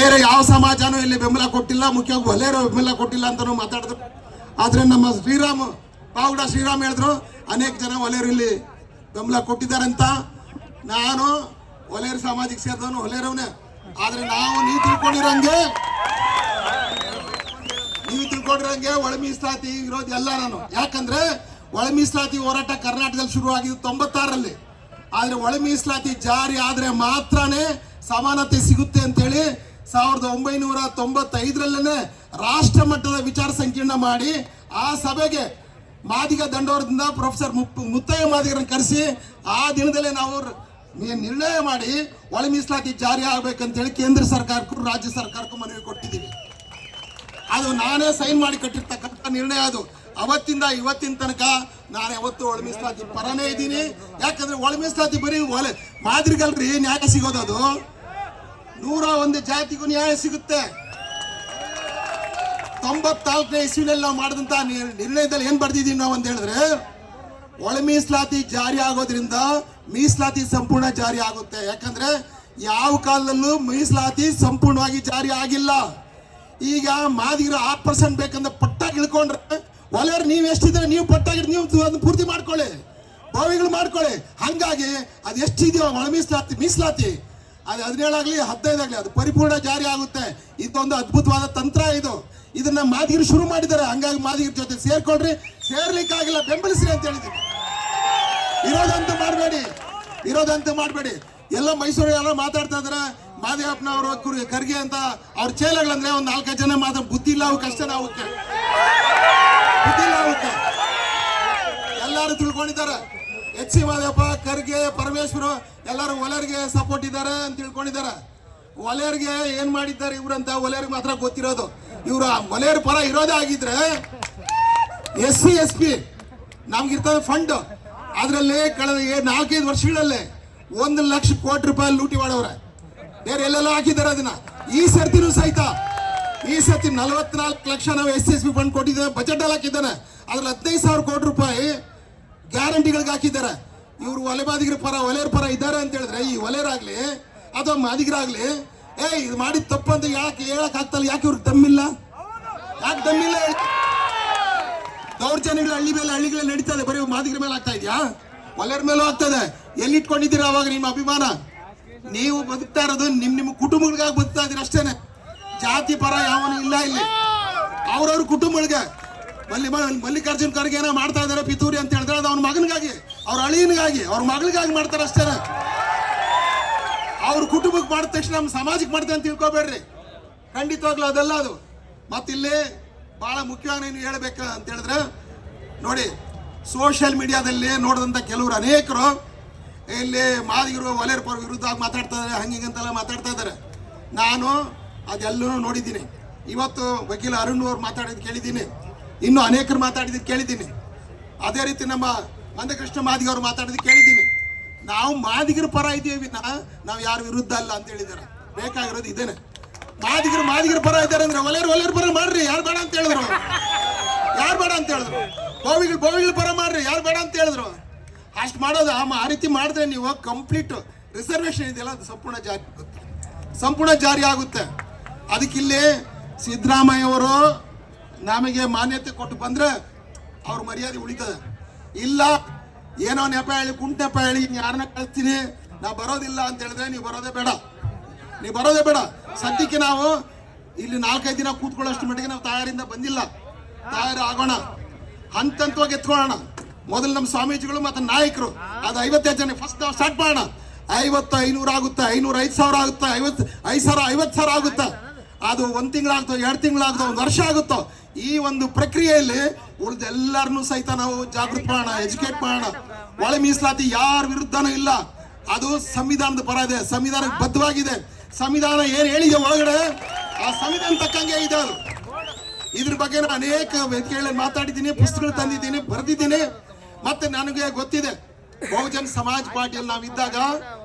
ಬೇರೆ ಯಾವ ಸಮಾಜನೂ ಇಲ್ಲಿ ಬೆಂಬಲ ಕೊಟ್ಟಿಲ್ಲ, ಮುಖ್ಯವಾಗಿ ಒಲೆಯರು ಬೆಂಬಲ ಕೊಟ್ಟಿಲ್ಲ ಅಂತಲೂ ಮಾತಾಡಿದ್ರು. ಆದರೆ ನಮ್ಮ ಪಾವಗಡ ಶ್ರೀರಾಮ್ ಹೇಳಿದ್ರು ಅನೇಕ ಜನ ಒಲೆಯರು ಇಲ್ಲಿ ಬೆಂಬಲ ಕೊಟ್ಟಿದ್ದಾರಂತ. ನಾನು ಒಲೆಯರ್ ಸಮಾಜಕ್ಕೆ ಸೇರಿದವನು, ಒಲೆಯರವನೇ. ಆದರೆ ನೀವು ತಿಳ್ಕೊಂಡಿರಂಗೆ ಒಳ ಮೀಸಲಾತಿ ವಿರೋಧಿ ಅಲ್ಲ ನಾನು. ಯಾಕಂದ್ರೆ ಒಳ ಮೀಸಲಾತಿ ಹೋರಾಟ ಕರ್ನಾಟಕದಲ್ಲಿ ಶುರುವಾಗಿದ್ದು 96ರಲ್ಲಿ. ಆದರೆ ಒಳ ಮೀಸಲಾತಿ ಜಾರಿ ಆದರೆ ಮಾತ್ರನೇ ಸಮಾನತೆ ಸಿಗುತ್ತೆ ಅಂತೇಳಿ 1995ರಲ್ಲೇ ರಾಷ್ಟ್ರ ಮಟ್ಟದ ವಿಚಾರ ಸಂಕಿರಣ ಮಾಡಿ ಆ ಸಭೆಗೆ ಮಾದಿಗ ದಂಡೋರದಿಂದ ಪ್ರೊಫೆಸರ್ ಮುತ್ತಯ್ಯ ಮಾದಿಗರನ್ನು ಕರೆಸಿ ಆ ದಿನದಲ್ಲೇ ನಾವು ನಿರ್ಣಯ ಮಾಡಿ ಒಳ ಮೀಸಲಾತಿ ಜಾರಿ ಆಗ್ಬೇಕಂತೇಳಿ ಕೇಂದ್ರ ಸರ್ಕಾರಕ್ಕೂ ರಾಜ್ಯ ಸರ್ಕಾರಕ್ಕೂ ಮನವಿ ಕೊಟ್ಟಿದ್ದೀವಿ. ಅದು ನಾನೇ ಸೈನ್ ಮಾಡಿ ಕಟ್ಟಿರ್ತಕ್ಕಂಥ ನಿರ್ಣಯ. ಅದು ಅವತ್ತಿಂದ ಇವತ್ತಿನ ತನಕ ನಾನು ಯಾವತ್ತು ಒಳ ಮೀಸಲಾತಿ ಪರನೇ ಇದ್ದೀನಿ. ಯಾಕಂದ್ರೆ ಒಳ ಮೀಸಲಾತಿ ಬರೀ ಮಾದಿರಿಗಲ್ರಿ ನ್ಯಾಯ ಸಿಗೋದು. ಅದು 101 ಜಾತಿಗೂ ನ್ಯಾಯ ಸಿಗುತ್ತೆ. 94ನೇ ಇಸ್ವಿನಲ್ಲಿ ನಾವು ಮಾಡಿದಂತ ನಿರ್ಣಯದಲ್ಲಿ ಏನ್ ಬರ್ದಿದ್ದೀವಿ ನಾವು ಅಂತ ಹೇಳಿದ್ರೆ, ಒಳ ಮೀಸಲಾತಿ ಜಾರಿ ಆಗೋದ್ರಿಂದ ಮೀಸಲಾತಿ ಸಂಪೂರ್ಣ ಜಾರಿ ಆಗುತ್ತೆ. ಯಾಕಂದ್ರೆ ಯಾವ ಕಾಲದಲ್ಲೂ ಮೀಸಲಾತಿ ಸಂಪೂರ್ಣವಾಗಿ ಜಾರಿ ಆಗಿಲ್ಲ. ಈಗ ಮಾದಿಗರು 6% ಬೇಕಂದ್ರೆ ಪಟ್ಟಾಗಿ ಇಳ್ಕೊಂಡ್ರೆ ಒಲೆಯರು ನೀವು ಎಷ್ಟಿದ್ರೆ ನೀವು ಪಟ್ಟಾಗಿ ನೀವು ಅದನ್ನ ಪೂರ್ತಿ ಮಾಡ್ಕೊಳ್ಳಿ, ಬಾವಿಗಳು ಮಾಡ್ಕೊಳ್ಳಿ. ಹಂಗಾಗಿ ಅದು ಎಷ್ಟಿದೆಯೋ ಒಳ ಮೀಸಲಾತಿ ಅದು 17 ಆಗಲಿ 15 ಆಗಲಿ ಅದು ಪರಿಪೂರ್ಣ ಜಾರಿ ಆಗುತ್ತೆ. ಇದೊಂದು ಅದ್ಭುತವಾದ ತಂತ್ರ. ಇದನ್ನ ಮಾದಿಗರು ಶುರು ಮಾಡಿದ್ದಾರೆ. ಹಂಗಾಗಿ ಮಾದಿಗರ ಜೊತೆ ಸೇರ್ಕೊಳ್ರಿ, ಸೇರ್ಲಿಕ್ಕಾಗಿಲ್ಲ ಬೆಂಬಲಿಸ್ರಿ ಅಂತ ಹೇಳಿದ್ದೀನಿ. ಇರೋದಂತ ಮಾಡಬೇಡಿ. ಎಲ್ಲ ಮೈಸೂರು ಎಲ್ಲ ಮಾತಾಡ್ತಾ ಇದಾರೆ. ಮಾದೇವಪ್ಪನವರು ಖರ್ಗೆ ಅಂತ ಅವ್ರ ಚೇಲಗಳಂದ್ರೆ ಒಂದು 4 ಜನ ಬುದ್ಧಿ ಇಲ್ಲ ಅವಕ್ಕೆ ಅಷ್ಟೇ. ಬುದ್ಧಿ ಇಲ್ಲ ಅವಕ್ಕೆ. ಎಲ್ಲರೂ ತಿಳ್ಕೊಂಡಿದ್ದಾರೆ. ಎಚ್ ಸಿ ಮಾದೇವಪ್ಪ, ಖರ್ಗೆ, ಪರಮೇಶ್ವರ ಎಲ್ಲರೂ ಒಲೆಯರ್ಗೆ ಸಪೋರ್ಟ್ ಇದ್ದಾರೆ ಅಂತ ತಿಳ್ಕೊಂಡಿದ್ದಾರೆ. ಒಲೆಯರ್ಗೆ ಏನ್ ಮಾಡಿದ್ದಾರೆ ಇವ್ರಂತ ಒಲೆಯರ್ಗೆ ಮಾತ್ರ ಗೊತ್ತಿರೋದು. ಇವ್ರು ಒಲೆಯರ್ ಪರ ಇರೋದೇ ಆಗಿದ್ರೆ SC SP ನಮ್ಗಿರ್ತವೆ ಫಂಡ್. ಅದರಲ್ಲಿ ಕಳೆದ 4-5 ವರ್ಷಗಳಲ್ಲಿ 1 ಲಕ್ಷ ಕೋಟಿ ರೂಪಾಯಿ ಲೂಟಿ ಮಾಡವ್ರೆ. ಬೇರೆ ಎಲ್ಲೆಲ್ಲ ಹಾಕಿದ್ದಾರೆ ಅದನ್ನ. ಈ ಸರ್ತಿನೂ ಸಹಿತ 44 ಲಕ್ಷ ನಾವು SC ಫಂಡ್ ಕೊಟ್ಟಿದ್ದೇವೆ, ಬಜೆಟ್ ಅಲ್ಲಿ ಹಾಕಿದ್ದಾನೆ. ಅದ್ರಲ್ಲಿ 15,000 ಕೋಟಿ ರೂಪಾಯಿ ಗ್ಯಾರಂಟಿಗಳಿಗೆ ಹಾಕಿದ್ದಾರೆ. ಇವರು ಒಲೆಯರ್ ಪರ ಇದ್ದಾರೆ ಅಂತ ಹೇಳಿದ್ರೆ ಈ ಒಲೆಯರಾಗ್ಲಿ ಅಥವಾ ಮಾದಿಗರಾಗ್ಲಿ ಇದು ಮಾಡಿದ ತಪ್ಪಂತ ಯಾಕೆ ಹೇಳಕ್ ಆಗ್ತಲ್ಲ? ಯಾಕೆ ಇವ್ರಿಗೆ ದಮ್ಮಿಲ್ಲ? ದೌರ್ಜನ್ಯಗಳು ಹಳ್ಳಿಗಳೇ ನಡೀತದೆ. ಬರೀ ಮಾದಿಗರ ಮೇಲೆ ಆಗ್ತಾ ಇದೆಯಾ? ಒಲೆಯರ್ ಮೇಲೂ ಆಗ್ತದೆ. ಎಲ್ಲಿಟ್ಕೊಂಡಿದ್ದೀರಾ ಅವಾಗ ನಿಮ್ಮ ಅಭಿಮಾನ? ನೀವು ಬದುಕ್ತಾ ಇರೋದು ನಿಮ್ಮ ಕುಟುಂಬಗಳಿಗಾಗಿ ಬದುಕ್ತಾ ಇದೀರ ಅಷ್ಟೇನೆ. ಜಾತಿ ಪರ ಯಾವನು ಇಲ್ಲ ಇಲ್ಲಿ. ಅವ್ರವ್ರ ಕುಟುಂಬಗಳಿಗೆ ಮಲ್ಲಿಕಾರ್ಜುನ್ ಖರ್ಗೆ ಏನೋ ಮಾಡ್ತಾ ಇದಾರೆ ಪಿತೂರಿ ಅಂತ ಹೇಳಿದ್ರೆ ಅದು ಅವ್ನ ಮಗನಿಗಾಗಿ, ಅವ್ರ ಅಳಿಯನಿಗಾಗಿ, ಅವ್ರ ಮಗಳಿಗಾಗಿ ಮಾಡ್ತಾರೆ ಅಷ್ಟೇನೆ. ಅವ್ರ ಕುಟುಂಬಕ್ಕೆ ಮಾಡಿದ ತಕ್ಷಣ ನಮ್ಮ ಸಮಾಜಕ್ಕೆ ಮಾಡ್ತಾರೆ ಅಂತ ತಿಳ್ಕೊಬೇಡ್ರಿ. ಖಂಡಿತವಾಗ್ಲೂ ಅದಲ್ಲ ಅದು. ಮತ್ತಿಲ್ಲಿ ಬಹಳ ಮುಖ್ಯವಾಗಿ ನೀವು ಹೇಳ್ಬೇಕ ಅಂತ ಹೇಳಿದ್ರೆ, ನೋಡಿ ಸೋಷಿಯಲ್ ಮೀಡಿಯಾದಲ್ಲಿ ನೋಡಿದಂಥ ಕೆಲವರು ಅನೇಕರು ಇಲ್ಲಿ ಮಾದಿಗರು ಒಲೆಯರ್ ಪರ ವಿರುದ್ಧ ಮಾತಾಡ್ತಾ ಇದ್ದಾರೆ, ಹಂಗಿಂಗಂತೆಲ್ಲ ಮಾತಾಡ್ತಾ ಇದ್ದಾರೆ. ನಾನು ಅದೆಲ್ಲೂ ನೋಡಿದ್ದೀನಿ. ಇವತ್ತು ವಕೀಲ ಅರುಣ್ ಅವ್ರು ಮಾತಾಡಿದ್ದು ಕೇಳಿದ್ದೀನಿ, ಇನ್ನು ಅನೇಕರು ಮಾತಾಡಿದ್ದು ಕೇಳಿದ್ದೀನಿ. ಅದೇ ರೀತಿ ನಮ್ಮ ಮಂದಕೃಷ್ಣ ಮಾದಿಗ ಅವರು ಮಾತಾಡಿದ್ದು ಕೇಳಿದ್ದೀನಿ. ನಾವು ಮಾದಿಗರ ಪರ ಇದ್ದೀವಿ, ನಾವು ಯಾರು ವಿರುದ್ಧ ಅಲ್ಲ ಅಂತ ಹೇಳಿದ್ದಾರೆ. ಬೇಕಾಗಿರೋದು ಇದೇನೆ. ಮಾದಿಗರ ಪರ ಇದ್ದಾರೆ ಅಂದ್ರೆ ಒಲೆಯರ್ ಪರ ಮಾಡ್ರಿ, ಯಾರು ಬೇಡ ಅಂತ ಹೇಳಿದ್ರು? ಬೋವಿಗಳ ಪರ ಮಾಡ್ರಿ, ಯಾರು ಬೇಡ ಅಂತ ಹೇಳಿದ್ರು? ಅಷ್ಟು ಮಾಡೋದು ಆ ರೀತಿ ಮಾಡಿದ್ರೆ ನೀವು ಕಂಪ್ಲೀಟ್ ರಿಸರ್ವೇಶನ್ ಇದೆಯಲ್ಲ ಅದು ಸಂಪೂರ್ಣ ಜಾರಿ ಆಗುತ್ತೆ. ಅದಕ್ಕಿಲ್ಲಿ ಸಿದ್ದರಾಮಯ್ಯ ಅವರು ನಮಗೆ ಮಾನ್ಯತೆ ಕೊಟ್ಟು ಬಂದ್ರೆ ಅವ್ರ ಮರ್ಯಾದೆ ಉಳಿತದೆ. ಇಲ್ಲ ಏನೋ ನೆಪ ಹೇಳಿ ಕುಂಟ ನೆಪ ಹೇಳಿ ಯಾರನ್ನ ಕಳಿಸ್ತೀನಿ ನಾ ಬರೋದಿಲ್ಲ ಅಂತ ಹೇಳಿದ್ರೆ ನೀವು ಬರೋದೇ ಬೇಡ. ಸದ್ಯಕ್ಕೆ ನಾವು ಇಲ್ಲಿ 4-5 ದಿನ ಕೂತ್ಕೊಳ್ಳೋಷ್ಟು ಮಟ್ಟಿಗೆ ನಾವು ತಯಾರಿಂದ ಬಂದಿಲ್ಲ. ತಯಾರು ಆಗೋಣ, ಹಂತವಾಗಿ ಎತ್ಕೊಳ್ಳೋಣ. ಮೊದಲು ನಮ್ಮ ಸ್ವಾಮೀಜಿಗಳು ಮತ್ತು ನಾಯಕರು ಅದು 55 ಜನ ಫಸ್ಟ್ ನಾವು ಸ್ಟಾರ್ಟ್ ಮಾಡೋಣ. 50, 500 ಆಗುತ್ತೆ, 500, 5,000 ಆಗುತ್ತೆ, 5,000, 50,000 ಆಗುತ್ತೆ. ಅದು 1 ತಿಂಗಳಾಗ್ತೋ, 2 ತಿಂಗಳಾಗ್ತೋ, 1 ವರ್ಷ ಆಗುತ್ತೋ. ಈ ಒಂದು ಪ್ರಕ್ರಿಯೆಯಲ್ಲಿ ಉಳಿದೆಲ್ಲರನ್ನೂ ಸಹಿತ ನಾವು ಜಾಗೃತಿ ಮಾಡೋಣ, ಎಜುಕೇಟ್ ಮಾಡೋಣ. ಒಳ ಮೀಸಲಾತಿ ಯಾರ ವಿರುದ್ಧನೂ ಇಲ್ಲ. ಅದು ಸಂವಿಧಾನದ ಪರ ಇದೆ, ಸಂವಿಧಾನಕ್ಕೆ ಬದ್ಧವಾಗಿದೆ. ಸಂವಿಧಾನ ಏನ್ ಹೇಳಿದೆ ಒಳಗಡೆ ಆ ಸಂವಿಧಾನ ತಕ್ಕಂಗೆ ಇದೆ ಅದು. ಇದ್ರ ಬಗ್ಗೆ ನಾನು ಅನೇಕ ವೇದಿಕೆಗಳಲ್ಲಿ ಮಾತಾಡಿದ್ದೀನಿ, ಪುಸ್ತಕಗಳು ತಂದಿದ್ದೀನಿ, ಬರೆದಿದ್ದೀನಿ. ಮತ್ತೆ ನನಗೆ ಗೊತ್ತಿದೆ ಬಹುಜನ್ ಸಮಾಜ್ ಪಾರ್ಟಿಯಲ್ಲಿ ನಾವಿದ್ದಾಗ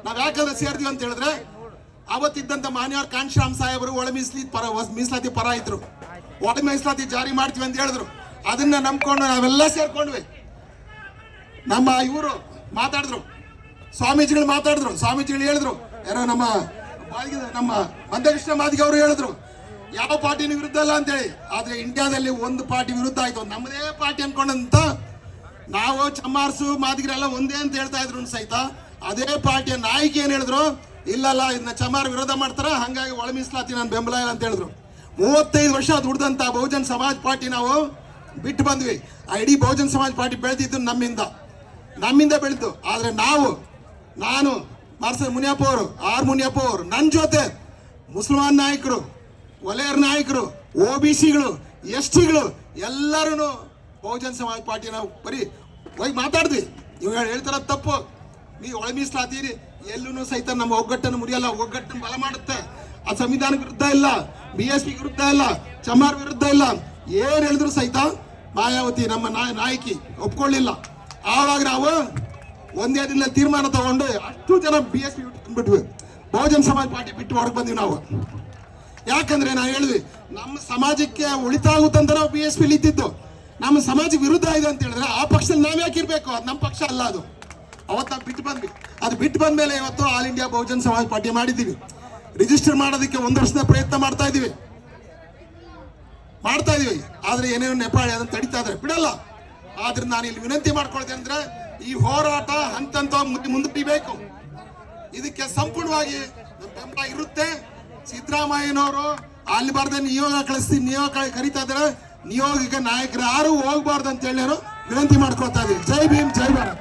ನಾವ್ ಯಾಕಂದ್ರೆ ಸೇರ್ತೀವಿ ಅಂತ ಹೇಳಿದ್ರೆ, ಅವತ್ತಿದ್ದಂತ ಮಾನ್ಯವ್ರ ಕಾಂಶರಾಮ್ ಸಾಹೇಬರು ಒಳ ಮೀಸಲಾತಿ ಪರ ಇದ್ರು. ಒಳ ಮೀಸಲಾತಿ ಜಾರಿ ಮಾಡ್ತೀವಿ ಅಂತ ಹೇಳಿದ್ರು. ಅದನ್ನ ನಂಬ್ಕೊಂಡು ನಾವೆಲ್ಲ ಸೇರ್ಕೊಂಡ್ವಿ. ಇವರು ಮಾತಾಡಿದ್ರು, ಸ್ವಾಮೀಜಿಗಳು ಹೇಳಿದ್ರು, ಯಾರೋ ನಮ್ಮ ನಮ್ಮ ಮಂದಕೃಷ್ಣ ಮಾದಿಗೆ ಅವರು ಹೇಳಿದ್ರು ಯಾವ ಪಾರ್ಟಿನ ವಿರುದ್ಧ ಅಲ್ಲ ಅಂತೇಳಿ. ಆದ್ರೆ ಇಂಡಿಯಾದಲ್ಲಿ ಒಂದು ಪಾರ್ಟಿ ವಿರುದ್ಧ ಆಯ್ತು, ನಮ್ಮದೇ ಪಾರ್ಟಿ ಅನ್ಕೊಂಡಂತ ನಾವು ಚಮ್ಮಾರ್ಸು ಮಾದಿಗರೆಲ್ಲ ಒಂದೇ ಅಂತ ಹೇಳ್ತಾ ಇದ್ರು ಸಹಿತ ಅದೇ ಪಾರ್ಟಿಯ ನಾಯಕಿ ಏನ್ ಹೇಳಿದ್ರು, ಇಲ್ಲಲ್ಲ ಇದನ್ನ ಚಮ್ಮಾರ್ ವಿರೋಧ ಮಾಡ್ತಾರ, ಹಂಗಾಗಿ ಒಳ ಮೀಸಲಾತಿ ನಾನು ಬೆಂಬಲ ಇಲ್ಲ ಅಂತ ಹೇಳಿದ್ರು. 35 ವರ್ಷ ದುಡ್ದಂತ ಬಹುಜನ್ ಸಮಾಜ್ ಪಾರ್ಟಿ ನಾವು ಬಿಟ್ಟು ಬಂದ್ವಿ. ಆ ಇಡೀ ಬಹುಜನ್ ಸಮಾಜ್ ಪಾರ್ಟಿ ಬೆಳೆದಿದ್ದು ನಮ್ಮಿಂದ ಬೆಳೆದು. ಆದ್ರೆ ನಾನು ಮಾರ್ಸಲ್ ಮುನಿಯಪ್ಪ ಅವರು, ಆರ್ ಮುನಿಯಪ್ಪ ಅವರು, ನನ್ನ ಜೊತೆ ಮುಸಲ್ಮಾನ್ ನಾಯಕರು, ವಲಯರ್ ನಾಯಕರು, OBCಗಳು, STಗಳು ಎಲ್ಲರೂ ಬಹುಜನ್ ಸಮಾಜ್ ಪಾರ್ಟಿ ನಾವು ಬರೀ ಹೋಗಿ ಮಾತಾಡಿದ್ವಿ. ಇವಾಗ ಹೇಳ್ತಾರ ತಪ್ಪು, ನೀವು ಒಳ ಮೀಸಲಾತೀರಿ ಎಲ್ಲೂ ಸಹಿತ ನಮ್ಮ ಒಗ್ಗಟ್ಟನ್ನು ಮುರಿಯಲ್ಲ, ಒಗ್ಗಟ್ಟನ್ನು ಬಲ ಮಾಡುತ್ತೆ. ಆ ಸಂವಿಧಾನ ವಿರುದ್ಧ ಇಲ್ಲ, BSP ವಿರುದ್ಧ ಇಲ್ಲ, ಚಮಾರ್ ವಿರುದ್ಧ ಇಲ್ಲ. ಏನ್ ಹೇಳಿದ್ರು ಸಹಿತ ಮಾಯಾವತಿ ನಮ್ಮ ನಾಯಕಿ ಒಪ್ಕೊಳ್ಳಿಲ್ಲ. ಆವಾಗ ನಾವು ಒಂದೇ ದಿನದಲ್ಲಿ ತೀರ್ಮಾನ ತಗೊಂಡು ಅಷ್ಟು ಜನ BSP ಬಿಟ್ವಿ, ಬಹುಜನ್ ಸಮಾಜ್ ಪಾರ್ಟಿ ಬಿಟ್ಟು ಹೊರಗೆ ಬಂದ್ವಿ ನಾವು. ಯಾಕಂದ್ರೆ ನಾವು ಹೇಳಿದ್ವಿ ನಮ್ಮ ಸಮಾಜಕ್ಕೆ ಉಳಿತಾಗುತ್ತಂತ ನಾವು BSP ಇದ್ದಿದ್ದು. ನಮ್ಮ ಸಮಾಜ ವಿರುದ್ಧ ಇದೆ ಅಂತ ಹೇಳಿದ್ರೆ ಆ ಪಕ್ಷದಲ್ಲಿ ನಾವ್ ಯಾಕಿರ್ಬೇಕು, ಅದು ನಮ್ಮ ಪಕ್ಷ ಅಲ್ಲ. ಅದು ಅವತ್ತು ನಾವು ಬಿಟ್ಟು ಬಂದ್ವಿ. ಅದು ಬಿಟ್ಟು ಬಂದ್ಮೇಲೆ ಇವತ್ತು all India Bahujan Samaj party ಮಾಡಿದ್ದೀವಿ. ರಿಜಿಸ್ಟರ್ ಮಾಡೋದಕ್ಕೆ 1 ವರ್ಷದ ಪ್ರಯತ್ನ ಮಾಡ್ತಾ ಇದೀವಿ. ಆದ್ರೆ ಏನೇನು ನೆಪಾಳಿ ಅದನ್ನು ತಡಿತಾ ಇದ್ರೆ ಬಿಡಲ್ಲ. ಆದ್ರೆ ನಾನು ಇಲ್ಲಿ ವಿನಂತಿ ಮಾಡ್ಕೊಳ್ತೇನೆ ಅಂದ್ರೆ ಈ ಹೋರಾಟ ಹಂತ ಮುಂದೂಡಬೇಕು. ಇದಕ್ಕೆ ಸಂಪೂರ್ಣವಾಗಿ ನಮ್ಮ ಬೆಂಬಲ ಇರುತ್ತೆ. ಸಿದ್ದರಾಮಯ್ಯನವರು ಅಲ್ಲಿ ಬಾರ್ದ ನಿಯೋಗ ಕರೀತಾ ಇದ್ದಾರೆ. ನಿಯೋಗಕ್ಕೆ ನಾಯಕರು ಯಾರು ಹೋಗ್ಬಾರ್ದು ಅಂತ ಹೇಳಿ ನಾನು ವಿನಂತಿ ಮಾಡ್ಕೊಳ್ತಾ ಇದ್ದೀವಿ. ಜೈ ಭೀಮ್, ಜೈ ಭಾರತ್.